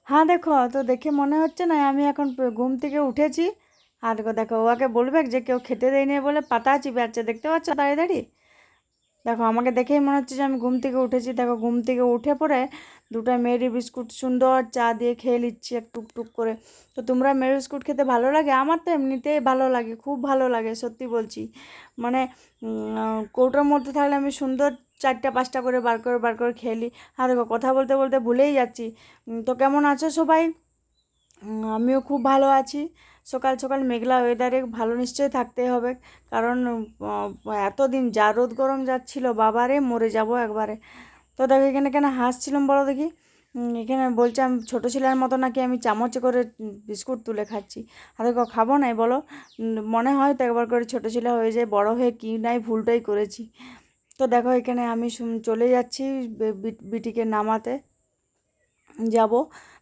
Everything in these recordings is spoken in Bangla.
হ্যাঁ দেখো, তো দেখে মনে হচ্ছে না আমি এখন ঘুম থেকে উঠেছি। আর দেখো দেখো, ওকে বলবে যে কেউ খেতে দেয়নি বলে পাতা চিপে যাচ্ছে, দেখতে পাচ্ছ দাঁড়িয়ে দাঁড়িয়ে। দেখো আমাকে দেখেই মনে হচ্ছে যে আমি ঘুম থেকে উঠেছি। দেখো ঘুম থেকে উঠে পড়ে দুটো মেরি বিস্কুট সুন্দর চা দিয়ে খেয়ে নিচ্ছি এক টুক টুক করে। তো তোমরা মেরি বিস্কুট খেতে ভালো লাগে? আমার তো এমনিতেই ভালো লাগে, খুব ভালো লাগে, সত্যি বলছি। মানে কৌটোর মধ্যে থাকলে আমি সুন্দর 4টা 5টা করে বার করে খেয়ে নিই। আর দেখো কথা বলতে বলতে ভুলেই যাচ্ছি। তো কেমন আছো সবাই? আমিও খুব ভালো আছি। সকাল সকাল মেঘলা ওয়েদারে ভালো নিশ্চয়ই থাকতে হবে, কারণ এতদিন যা রোদ গরম যাচ্ছিল, বাবারে মরে যাব একবারে। তো দেখো এখানে কেন হাসছিলাম বলো দেখি। এখানে বলছে আমি ছোটো ছেলের মতো নাকি আমি চামচে করে বিস্কুট তুলে খাচ্ছি। আর দেখো খাবো নাই বলো? মনে হয় তো একবার করে ছোটো ছেলে হয়ে যায়, বড় হয়ে কী নাই ভুলটাই করেছি। তো দেখো এখানে আমি চলে যাচ্ছি বিটিকে নামাতে যাব।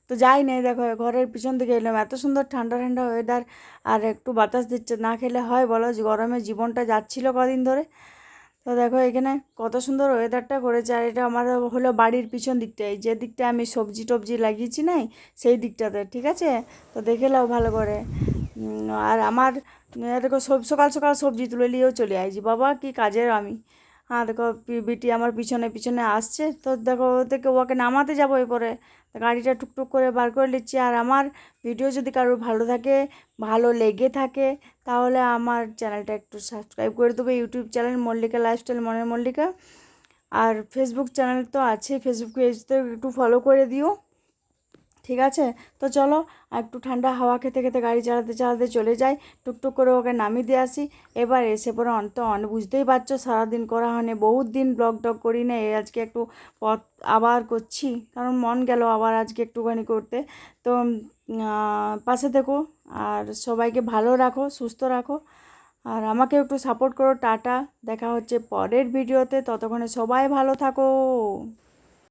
তো যাই নাই, দেখো ঘরের পিছন দিকে এলাম, এত সুন্দর ঠান্ডা ঠান্ডা ওয়েদার, আর একটু বাতাস দিচ্ছে, না খেলে হয় বলো? যে গরমে জীবনটা যাচ্ছিল কদিন ধরে। তো দেখো এখানে কত সুন্দর ওয়েদারটা করেছে। আর এটা আমার হলো বাড়ির পিছন দিকটাই, যে দিকটা আমি সবজি টবজি লাগিয়েছি নাই, সেই দিকটাতে, ঠিক আছে? তো দেখে নাও ভালো করে। আর আমার দেখো সকাল সকাল সবজি তুলে নিয়েও চলে আইছি, বাবা কি কাজের আমি। হ্যাঁ দেখো বিটি আমার পিছনে পিছনে আসছে। তো দেখো ওদেরকে ওকে নামাতে যাবো এরপরে। গাড়িটা টুকটুক করে বার করে নিচ্ছি। আর আমার ভিডিও যদি কারোর ভালো থাকে, ভালো লেগে থাকে, তাহলে আমার চ্যানেলটা একটু সাবস্ক্রাইব করে দেবে। ইউটিউব চ্যানেল মল্লিকা লাইফস্টাইল মনের মল্লিকা। আর ফেসবুক চ্যানেল তো আছে, ফেসবুক পেজতে একটু ফলো করে দিও, ঠিক আছে? তো চলো একটু ঠান্ডা হাওয়া খেতে খেতে গাড়ি চালাতে চালাতে চলে যাই, টুকটুক করে ওকে নামিয়ে দিয়ে আসি। এবার এসে পরে বুঝতেই পারছো সারাদিন করা হয়নি, বহুত দিন ব্লগ টগ করি না, এই আজকে একটু পথ আবার করছি, কারণ মন গেল আবার আজকে একটুখানি করতে। তো পাশে থেকো, আর সবাইকে ভালো রাখো, সুস্থ রাখো, আর আমাকে একটু সাপোর্ট করো। টাটা, দেখা হচ্ছে পরের ভিডিওতে, ততক্ষণে সবাই ভালো থাকো।